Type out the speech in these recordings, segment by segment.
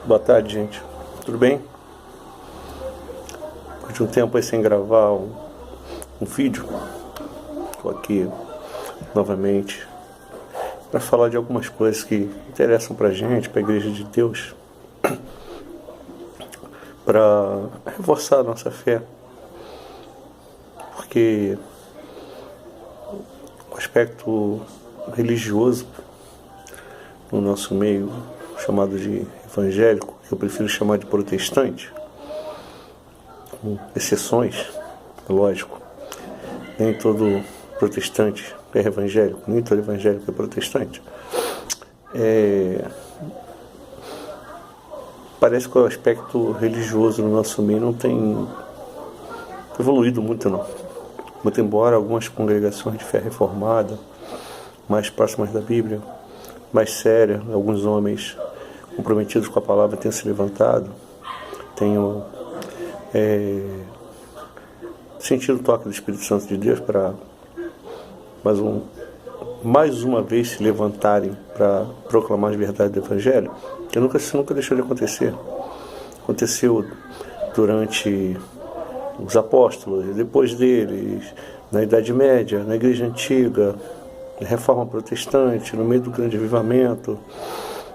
Boa tarde, gente. Tudo bem? Depois de um tempo aí sem gravar um vídeo, estou aqui novamente para falar de algumas coisas que interessam para a gente, para a Igreja de Deus, para reforçar a nossa fé, porque o aspecto religioso no nosso meio, chamado de evangélico, que eu prefiro chamar de protestante, com exceções, lógico. Nem todo protestante é evangélico, nem todo evangélico é protestante. Parece que o aspecto religioso no nosso meio não tem evoluído muito, não. Muito embora algumas congregações de fé reformada, mais próximas da Bíblia, mais sérias, alguns homens comprometidos com a palavra tenham se levantado, tenham sentido o toque do Espírito Santo de Deus para mais uma vez se levantarem para proclamar as verdades do Evangelho, que isso nunca deixou de acontecer. Aconteceu durante os apóstolos, depois deles, na Idade Média, na Igreja Antiga, na Reforma Protestante, no meio do Grande Avivamento,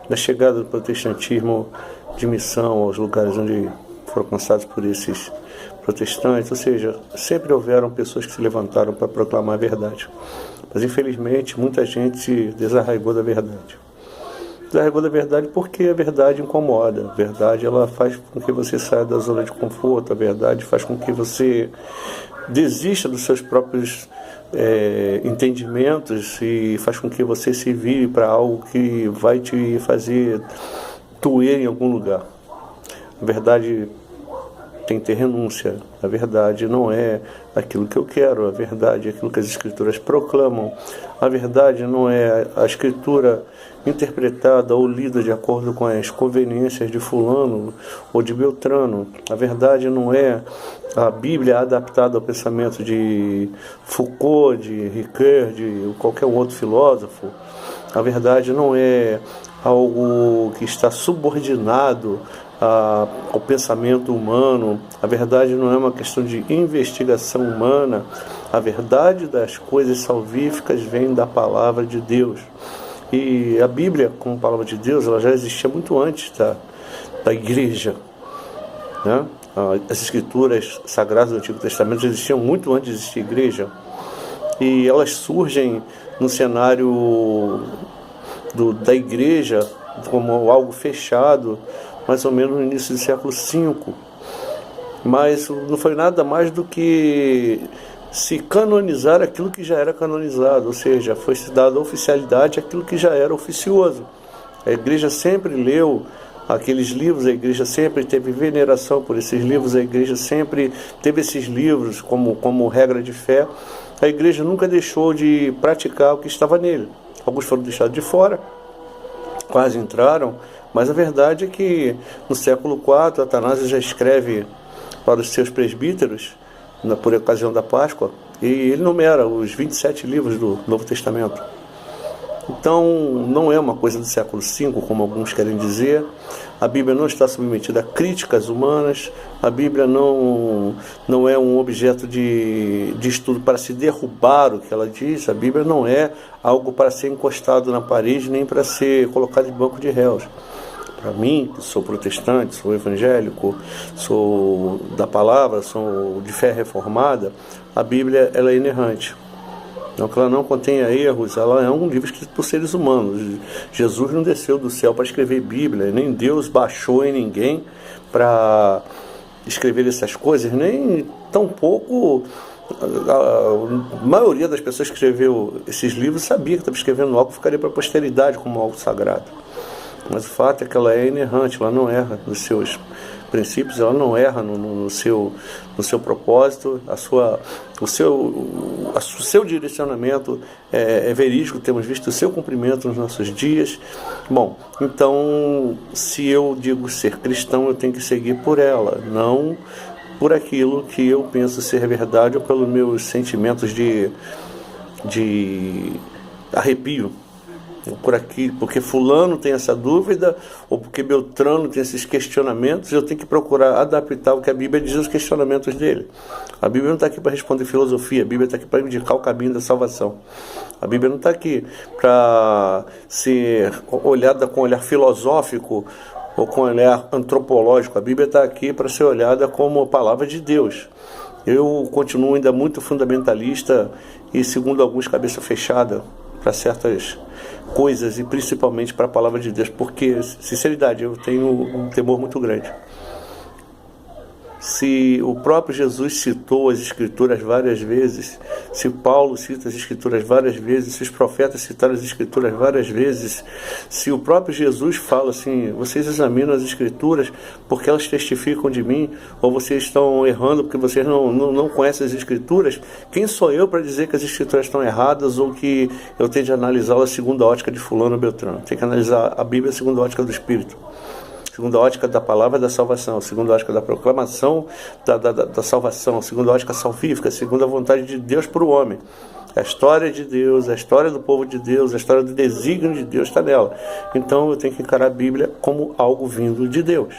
na chegada do protestantismo de missão aos lugares onde foram alcançados por esses protestantes, ou seja, sempre houveram pessoas que se levantaram para proclamar a verdade. Mas, infelizmente, muita gente se desarraigou da verdade. Desarraigou da verdade porque a verdade incomoda. A verdade, ela faz com que você saia da zona de conforto. A verdade faz com que você desista dos seus próprios entendimentos e faz com que você se vire para algo que vai te fazer doer em algum lugar. A verdade tem que ter renúncia. A verdade não é aquilo que eu quero. A verdade é aquilo que as Escrituras proclamam. A verdade não é a Escritura interpretada ou lida de acordo com as conveniências de fulano ou de Beltrano. A verdade não é a Bíblia adaptada ao pensamento de Foucault, de Ricoeur, de qualquer outro filósofo. A verdade não é algo que está subordinado ao pensamento humano. A verdade não é uma questão de investigação humana. A verdade das coisas salvíficas vem da palavra de Deus. E a Bíblia, como palavra de Deus, ela já existia muito antes da igreja, né? As escrituras sagradas do Antigo Testamento existiam muito antes de existir igreja. E elas surgem no cenário da igreja como algo fechado, mais ou menos no início do século V. Mas não foi nada mais do que se canonizar aquilo que já era canonizado, ou seja, foi se dada oficialidade àquilo que já era oficioso. A igreja sempre leu aqueles livros, a igreja sempre teve veneração por esses livros, a igreja sempre teve esses livros como regra de fé. A igreja nunca deixou de praticar o que estava nele. Alguns foram deixados de fora, quase entraram, mas a verdade é que no século IV, Atanásio já escreve para os seus presbíteros, por ocasião da Páscoa, e ele numera os 27 livros do Novo Testamento. Então, não é uma coisa do século V, como alguns querem dizer. A Bíblia não está submetida a críticas humanas. A Bíblia não é um objeto de estudo para se derrubar o que ela diz. A Bíblia não é algo para ser encostado na parede, nem para ser colocado em banco de réus. Para mim, que sou protestante, sou evangélico, sou da palavra, sou de fé reformada, a Bíblia ela é inerrante. Não que ela não contenha erros, ela é um livro escrito por seres humanos. Jesus não desceu do céu para escrever Bíblia, nem Deus baixou em ninguém para escrever essas coisas, nem tampouco a maioria das pessoas que escreveu esses livros sabia que estava escrevendo algo que ficaria para a posteridade como algo sagrado. Mas o fato é que ela é inerrante, ela não erra nos seus princípios, ela não erra no seu propósito, o seu direcionamento é verídico, temos visto o seu cumprimento nos nossos dias. Bom, então, se eu digo ser cristão, eu tenho que seguir por ela, não por aquilo que eu penso ser verdade ou pelos meus sentimentos de arrepio. ou por aqui, porque fulano tem essa dúvida, ou porque Beltrano tem esses questionamentos, eu tenho que procurar adaptar o que a Bíblia diz aos questionamentos dele. A Bíblia não está aqui para responder filosofia, a Bíblia está aqui para indicar o caminho da salvação. A Bíblia não está aqui para ser olhada com olhar filosófico ou com olhar antropológico. A Bíblia está aqui para ser olhada como a palavra de Deus. Eu continuo ainda muito fundamentalista e, segundo alguns, cabeça fechada para certas coisas e principalmente para a palavra de Deus, porque, sinceridade, eu tenho um temor muito grande. Se o próprio Jesus citou as Escrituras várias vezes, se Paulo cita as Escrituras várias vezes, se os profetas citaram as Escrituras várias vezes, se o próprio Jesus fala assim, vocês examinam as Escrituras porque elas testificam de mim, ou vocês estão errando porque vocês não conhecem as Escrituras, quem sou eu para dizer que as Escrituras estão erradas ou que eu tenho de analisá-las segundo a ótica de fulano ou Beltrano? Tem que analisar a Bíblia segundo a ótica do Espírito, segundo a ótica da palavra da salvação, segundo a ótica da proclamação da salvação, segundo a ótica salvífica, segundo a vontade de Deus para o homem. A história de Deus, a história do povo de Deus, a história do desígnio de Deus está nela. Então eu tenho que encarar a Bíblia como algo vindo de Deus.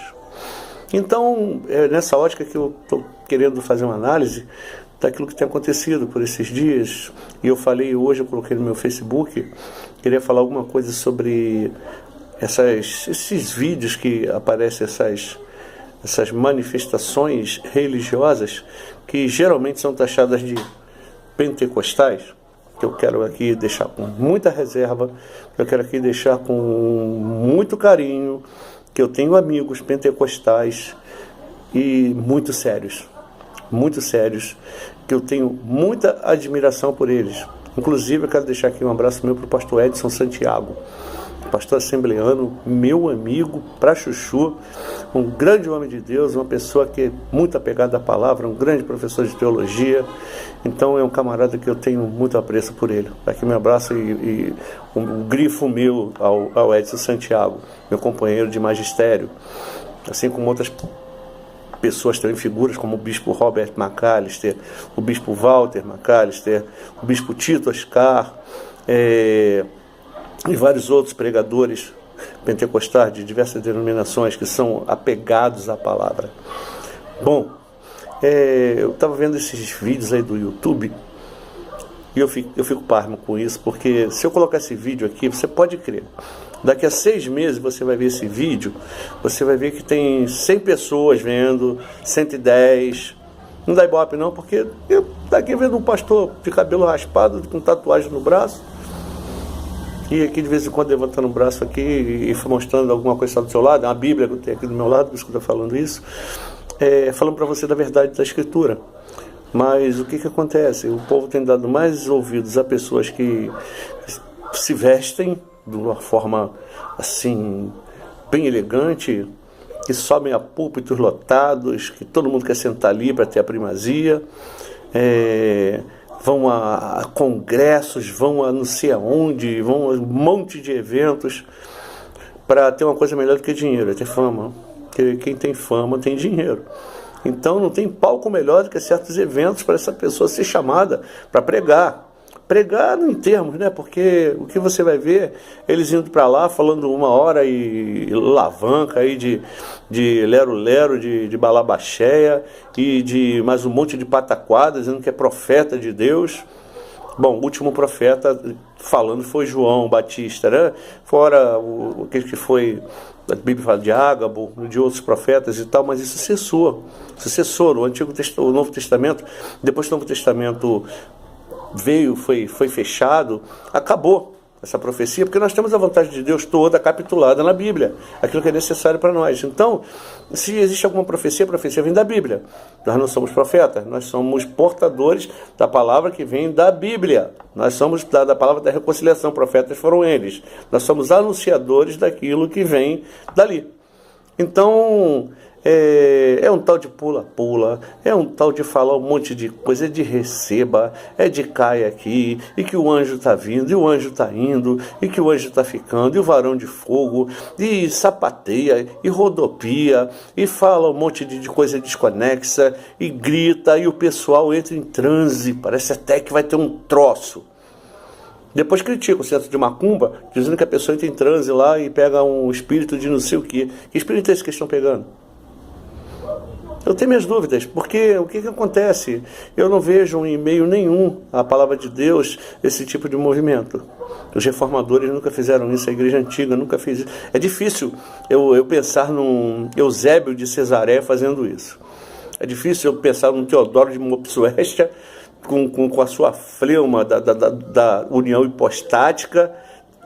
Então, é nessa ótica que eu estou querendo fazer uma análise daquilo que tem acontecido por esses dias. E eu falei hoje, eu coloquei no meu Facebook, queria falar alguma coisa sobre esses vídeos que aparecem, essas manifestações religiosas que geralmente são taxadas de pentecostais, que eu quero aqui deixar com muita reserva, que eu quero aqui deixar com muito carinho, que eu tenho amigos pentecostais e muito sérios, que eu tenho muita admiração por eles. Inclusive eu quero deixar aqui um abraço meu para o pastor Edson Santiago, pastor assembleano, meu amigo pra chuchu, um grande homem de Deus, uma pessoa que é muito apegada à palavra, um grande professor de teologia. Então é um camarada que eu tenho muito apreço por ele. Aqui meu abraço e um grifo meu ao Edson Santiago, meu companheiro de magistério, assim como outras pessoas também, figuras como o bispo Robert McAllister, o bispo Walter McAllister, o bispo Tito Oscar, e vários outros pregadores pentecostais de diversas denominações que são apegados à palavra. Bom, eu estava vendo esses vídeos aí do YouTube e eu fico pasmo com isso, porque se eu colocar esse vídeo aqui, você pode crer, daqui a 6 meses você vai ver esse vídeo, você vai ver que tem 100 pessoas vendo, 110. Não dá ibope não, porque eu daqui vendo um pastor de cabelo raspado, com tatuagem no braço, e aqui de vez em quando levantando o braço aqui e mostrando alguma coisa do seu lado, uma Bíblia que eu tenho aqui do meu lado, por isso que eu estou falando isso, falando para você da verdade da Escritura. Mas o que acontece? O povo tem dado mais ouvidos a pessoas que se vestem de uma forma assim, bem elegante, que sobem a púlpitos lotados, que todo mundo quer sentar ali para ter a primazia, vão a congressos, vão a não sei aonde, vão a um monte de eventos para ter uma coisa melhor do que dinheiro, é ter fama. Porque quem tem fama tem dinheiro. Então não tem palco melhor do que certos eventos para essa pessoa ser chamada para pregar. Pregar em termos, né? Porque o que você vai ver, eles indo para lá falando 1 hora e alavanca aí de lero-lero, de balabaxéia e de mais um monte de pataquada, dizendo que é profeta de Deus. Bom, o último profeta falando foi João Batista, né? Fora aquele que foi, a Bíblia fala de Ágabo, de outros profetas e tal, mas isso cessou. O Novo Testamento, depois do Novo Testamento veio, foi fechado, acabou essa profecia, porque nós temos a vontade de Deus toda capitulada na Bíblia, aquilo que é necessário para nós. Então, se existe alguma profecia, a profecia vem da Bíblia. Nós não somos profetas, nós somos portadores da palavra que vem da Bíblia. Nós somos da palavra da reconciliação, profetas foram eles. Nós somos anunciadores daquilo que vem dali. Então, é um tal de pula-pula, é um tal de falar um monte de coisa, é de receba, é de cai aqui, e que o anjo está vindo, e o anjo está indo, e que o anjo está ficando, e o varão de fogo, e sapateia, e rodopia, e fala um monte de coisa desconexa, e grita, e o pessoal entra em transe, parece até que vai ter um troço. Depois critica o centro de macumba, dizendo que a pessoa entra em transe lá e pega um espírito de não sei o quê. Que espírito é esse que estão pegando? Eu tenho minhas dúvidas, porque o que acontece? Eu não vejo em meio nenhum a palavra de Deus esse tipo de movimento. Os reformadores nunca fizeram isso, a igreja antiga nunca fez isso. É difícil eu pensar num Eusébio de Cesaré fazendo isso. É difícil eu pensar num Teodoro de Mopsuestia com a sua fleuma da união hipostática,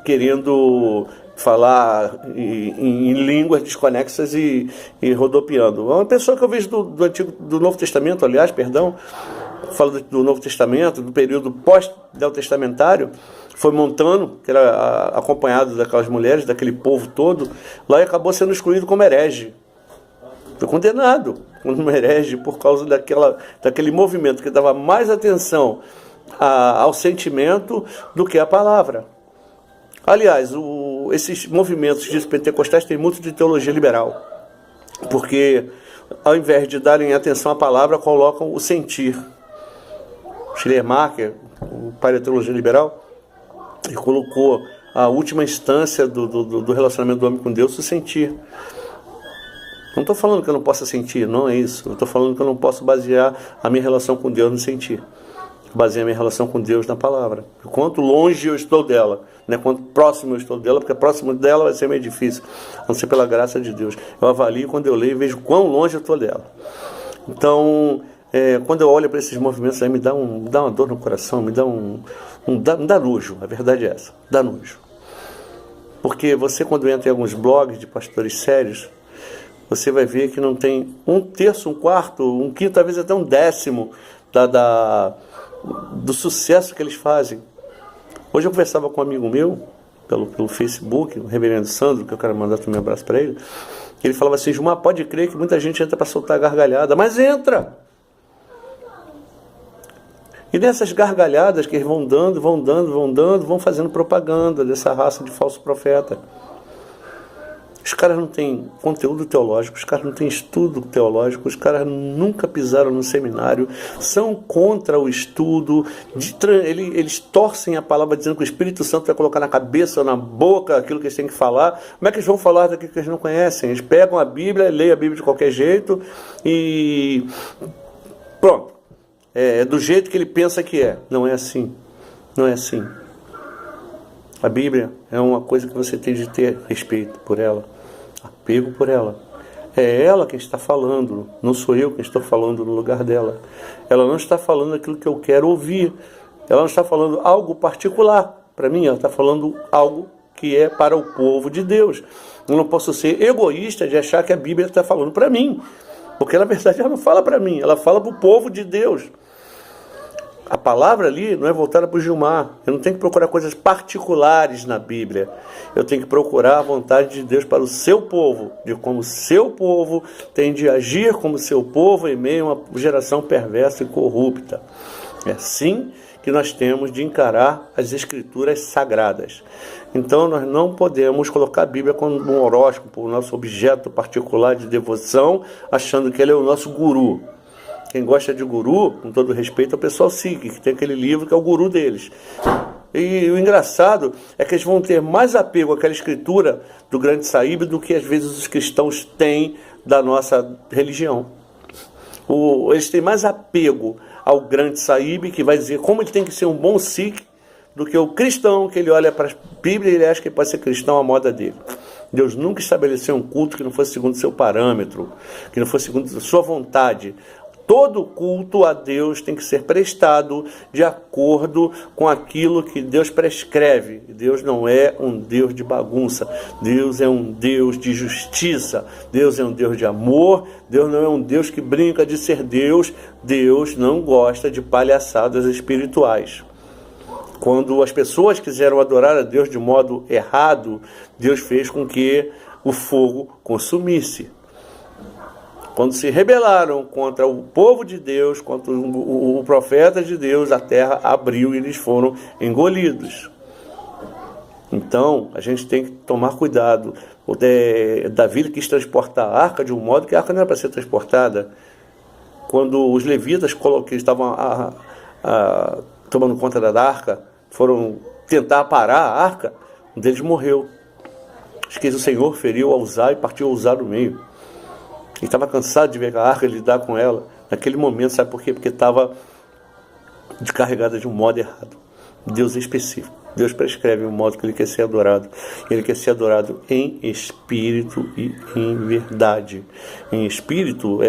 querendo falar em línguas desconexas e rodopiando. É uma pessoa que eu vejo do Novo Testamento, aliás, perdão, falo do Novo Testamento, do período pós-neotestamentário, foi montando, que era acompanhado daquelas mulheres, daquele povo todo, lá e acabou sendo excluído como herege. Foi condenado como herege por causa daquele movimento que dava mais atenção ao sentimento do que à palavra. Aliás, esses movimentos de pentecostais têm muito de teologia liberal, porque ao invés de darem atenção à palavra, colocam o sentir. Schleiermacher, o pai da teologia liberal, ele colocou a última instância do relacionamento do homem com Deus, o sentir. Não estou falando que eu não possa sentir, não é isso. Eu estou falando que eu não posso basear a minha relação com Deus no sentir. Baseio a minha relação com Deus na palavra. Quanto longe eu estou dela, né? Quanto próximo eu estou dela, porque próximo dela vai ser meio difícil, a não ser pela graça de Deus. Eu avalio quando eu leio e vejo quão longe eu estou dela. Então, quando eu olho para esses movimentos, aí me dá uma dor no coração, me dá nojo, a verdade é essa, dá nojo. Porque você, quando entra em alguns blogs de pastores sérios, você vai ver que não tem um terço, um quarto, um quinto, talvez até um décimo do sucesso que eles fazem. Hoje eu conversava com um amigo meu, pelo Facebook, o reverendo Sandro, que eu quero mandar também um abraço para ele, que ele falava assim: Gilmar, pode crer que muita gente entra para soltar gargalhada, mas entra! E nessas gargalhadas que eles vão dando, vão fazendo propaganda dessa raça de falso profeta. Os caras não têm conteúdo teológico, os caras não têm estudo teológico, os caras nunca pisaram no seminário, são contra o estudo, eles torcem a palavra dizendo que o Espírito Santo vai colocar na cabeça ou na boca aquilo que eles têm que falar. Como é que eles vão falar daquilo que eles não conhecem? Eles pegam a Bíblia, leem a Bíblia de qualquer jeito e pronto. É do jeito que ele pensa que é. Não é assim. Não é assim. A Bíblia é uma coisa que você tem de ter respeito por ela, apego por ela. É ela quem está falando, não sou eu quem estou falando no lugar dela. Ela não está falando aquilo que eu quero ouvir. Ela não está falando algo particular para mim, ela está falando algo que é para o povo de Deus. Eu não posso ser egoísta de achar que a Bíblia está falando para mim, porque na verdade ela não fala para mim, ela fala para o povo de Deus. A palavra ali não é voltada para o Gilmar. Eu não tenho que procurar coisas particulares na Bíblia. Eu tenho que procurar a vontade de Deus para o seu povo, de como o seu povo tem de agir como seu povo em meio a uma geração perversa e corrupta. É assim que nós temos de encarar as Escrituras sagradas. Então nós não podemos colocar a Bíblia como um horóscopo, o nosso objeto particular de devoção, achando que ele é o nosso guru. Quem gosta de guru, com todo respeito, é o pessoal Sikh, que tem aquele livro que é o guru deles. E o engraçado é que eles vão ter mais apego àquela escritura do Grande Sahib do que às vezes os cristãos têm da nossa religião. Eles têm mais apego ao Grande Sahib, que vai dizer como ele tem que ser um bom Sikh, do que o cristão, que ele olha para a Bíblia e ele acha que ele pode ser cristão à moda dele. Deus nunca estabeleceu um culto que não fosse segundo o seu parâmetro, que não fosse segundo a sua vontade. Todo culto a Deus tem que ser prestado de acordo com aquilo que Deus prescreve. Deus não é um Deus de bagunça. Deus é um Deus de justiça. Deus é um Deus de amor. Deus não é um Deus que brinca de ser Deus. Deus não gosta de palhaçadas espirituais. Quando as pessoas quiseram adorar a Deus de modo errado, Deus fez com que o fogo consumisse. Quando se rebelaram contra o povo de Deus, contra o profeta de Deus, a terra abriu e eles foram engolidos. Então, a gente tem que tomar cuidado. Davi quis transportar a arca de um modo que a arca não era para ser transportada. Quando os levitas que estavam tomando conta da arca, foram tentar parar a arca, um deles morreu. Diz que o Senhor feriu a Uzá e partiu a Uzá no meio. Ele estava cansado de ver a arca, lidar com ela. Naquele momento, sabe por quê? Porque estava descarregada de um modo errado. Deus é específico. Deus prescreve o modo que Ele quer ser adorado. Ele quer ser adorado em espírito e em verdade. Em espírito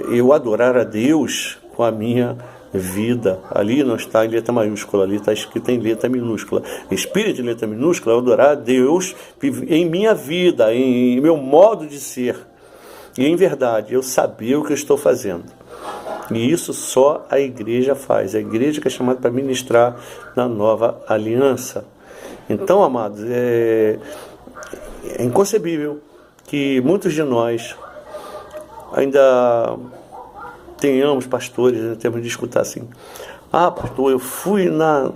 eu adorar a Deus com a minha vida. Ali não está em letra maiúscula, ali está escrito em letra minúscula. Espírito em letra minúscula é adorar a Deus em minha vida, em meu modo de ser. E em verdade, eu saber o que eu estou fazendo. E isso só a igreja faz. A igreja que é chamada para ministrar na nova aliança. Então, amados, é inconcebível que muitos de nós ainda tenhamos pastores, né, temos de escutar assim: ah, pastor, eu fui na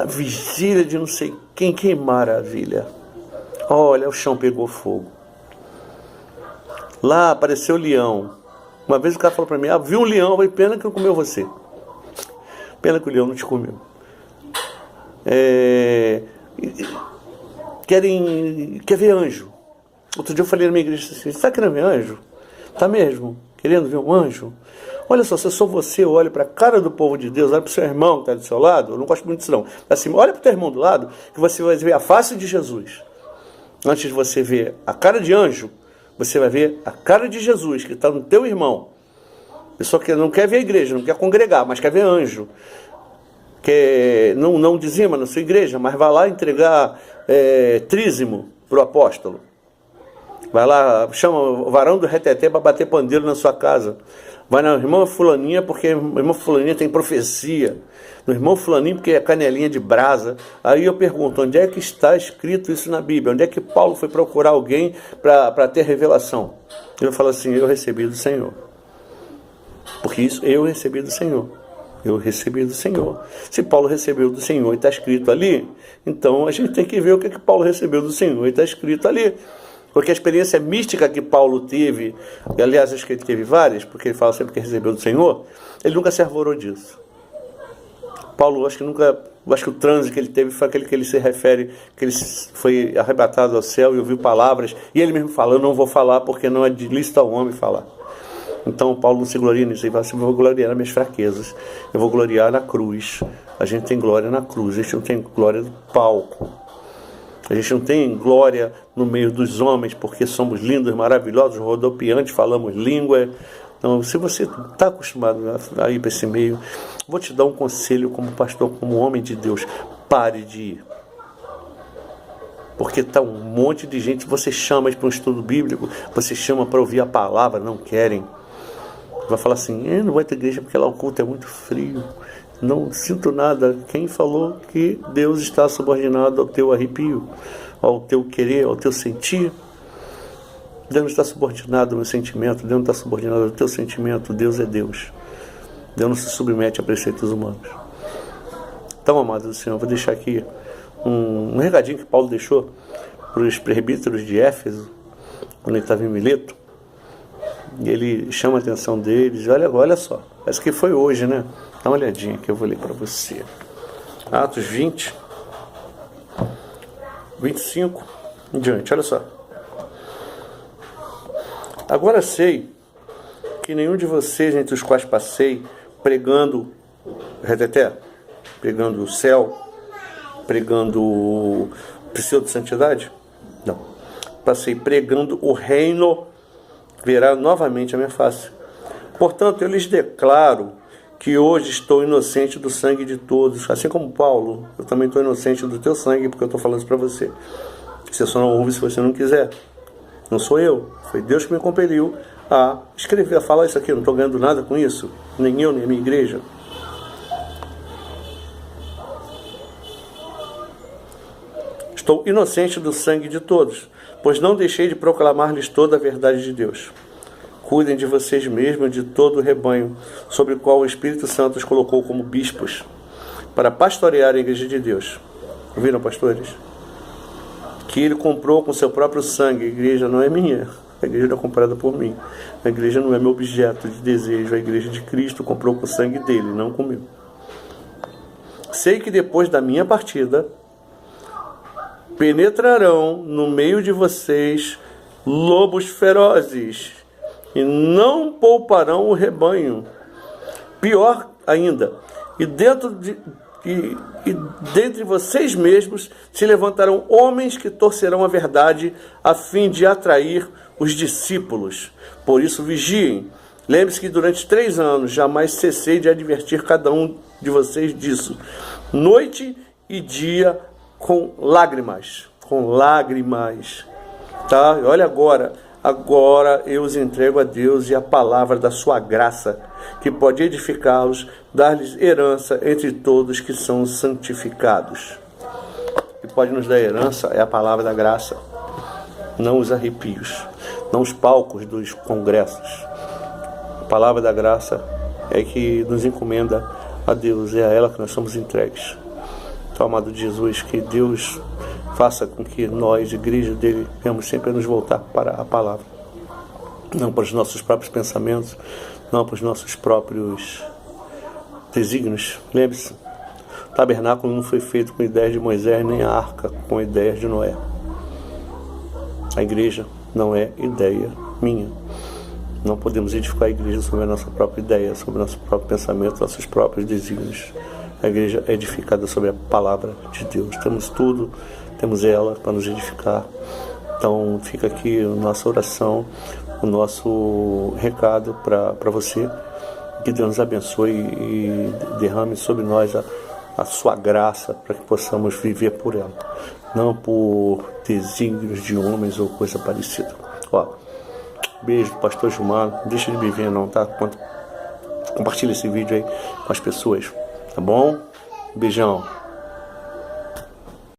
vigília de não sei quem, que maravilha. Olha, o chão pegou fogo. Lá apareceu o leão. Uma vez o cara falou para mim: ah, vi um leão, eu falei: pena que não comeu você. Pena que o leão não te comeu. Quer ver anjo. Outro dia eu falei na minha igreja assim: você está querendo ver anjo? Está mesmo? Querendo ver um anjo? Olha só, se eu sou você, eu olho para a cara do povo de Deus, olha para o seu irmão que está do seu lado. Eu não gosto muito disso não. Assim, olha para o teu irmão do lado, que você vai ver a face de Jesus. Antes de você ver a cara de anjo, você vai ver a cara de Jesus, que está no teu irmão. Pessoa que não quer ver a igreja, não quer congregar, mas quer ver anjo. Não dizima na sua igreja, mas vai lá entregar trízimo para o apóstolo. Vai lá, chama o varão do reteté para bater pandeiro na sua casa. Vai na irmã fulaninha, porque a irmã fulaninha tem profecia. No irmão fulaninho, porque é canelinha de brasa. Aí eu pergunto: onde é que está escrito isso na Bíblia? Onde é que Paulo foi procurar alguém para ter revelação? Ele fala assim: eu recebi do Senhor. Porque isso eu recebi do Senhor. Eu recebi do Senhor. Se Paulo recebeu do Senhor e está escrito ali, então a gente tem que ver o que Paulo recebeu do Senhor e está escrito ali. Porque a experiência mística que Paulo teve, e aliás acho que ele teve várias, porque ele fala sempre que recebeu do Senhor, ele nunca se arvorou disso. Paulo, acho que o transe que ele teve foi aquele que ele se refere, que ele foi arrebatado ao céu e ouviu palavras, e ele mesmo fala: eu não vou falar porque não é de lícito ao homem falar. Então Paulo não se gloria nisso, ele fala assim: eu vou gloriar nas minhas fraquezas, eu vou gloriar na cruz. A gente tem glória na cruz, a gente não tem glória no palco. A gente não tem glória no meio dos homens, porque somos lindos, maravilhosos, rodopiantes, falamos língua. Então, se você está acostumado a ir para esse meio, vou te dar um conselho como pastor, como homem de Deus: pare de ir. Porque está um monte de gente, você chama para um estudo bíblico, você chama para ouvir a palavra, não querem. Vai falar assim: não vai ter igreja porque lá o culto é muito frio. Não sinto nada. Quem falou que Deus está subordinado ao teu arrepio, ao teu querer, ao teu sentir? Deus não está subordinado ao meu sentimento, Deus não está subordinado ao teu sentimento. Deus é Deus. Deus não se submete a preceitos humanos. Então, amados do Senhor, vou deixar aqui um recadinho que Paulo deixou para os presbíteros de Éfeso, quando ele estava em Mileto. E ele chama a atenção deles. Olha só, parece que foi hoje, né? Dá uma olhadinha que eu vou ler para você. Atos 20, 25 em diante, olha só. Agora sei que nenhum de vocês, entre os quais passei, pregando pregando o céu, pregando o pseudo-santidade, não. Passei pregando o reino, verá novamente a minha face. Portanto, eu lhes declaro que hoje estou inocente do sangue de todos. Assim como Paulo, eu também estou inocente do teu sangue, porque eu estou falando isso para você. Você só não ouve se você não quiser. Não sou eu, foi Deus que me compeliu a escrever, a falar isso aqui. Eu não estou ganhando nada com isso, nem eu, nem a minha igreja. Estou inocente do sangue de todos, pois não deixei de proclamar-lhes toda a verdade de Deus. Cuidem de vocês mesmos e de todo o rebanho, sobre o qual o Espírito Santo os colocou como bispos, para pastorear a igreja de Deus. Ouviram, pastores? Que ele comprou com seu próprio sangue. A igreja não é minha, a igreja não é comprada por mim. A igreja não é meu objeto de desejo, a igreja de Cristo comprou com o sangue dele, não com o meu. sei que depois da minha partida penetrarão no meio de vocês lobos ferozes e não pouparão o rebanho. Pior ainda, dentre vocês mesmos se levantarão homens que torcerão a verdade a fim de atrair os discípulos. Por isso vigiem. Lembre-se que durante 3 anos jamais cessei de advertir cada um de vocês disso, noite e dia, com lágrimas. Tá? Olha agora eu os entrego a Deus e a palavra da sua graça, que pode edificá-los, dar-lhes herança entre todos que são santificados. O que pode nos dar herança é a palavra da graça, não os arrepios, não os palcos dos congressos. A palavra da graça é que nos encomenda a Deus, é a ela que nós somos entregues. Então, amado Jesus, que Deus faça com que nós, igreja dele, venhamos sempre a nos voltar para a palavra, não para os nossos próprios pensamentos, não para os nossos próprios desígnios. Lembre-se, o tabernáculo não foi feito com ideias de Moisés, nem a arca com ideias de Noé. A igreja não é ideia minha. Não podemos edificar a igreja sobre a nossa própria ideia, sobre o nosso próprio pensamento, nossos próprios desígnios. A igreja é edificada sobre a palavra de Deus. Temos tudo, temos ela para nos edificar. Então fica aqui a nossa oração, o nosso recado para você. Que Deus nos abençoe e derrame sobre nós a sua graça, para que possamos viver por ela, não por desígnios de homens ou coisa parecida. Beijo do pastor Gilmar. Não deixa de me ver não, tá? Compartilha esse vídeo aí com as pessoas, tá bom? Beijão.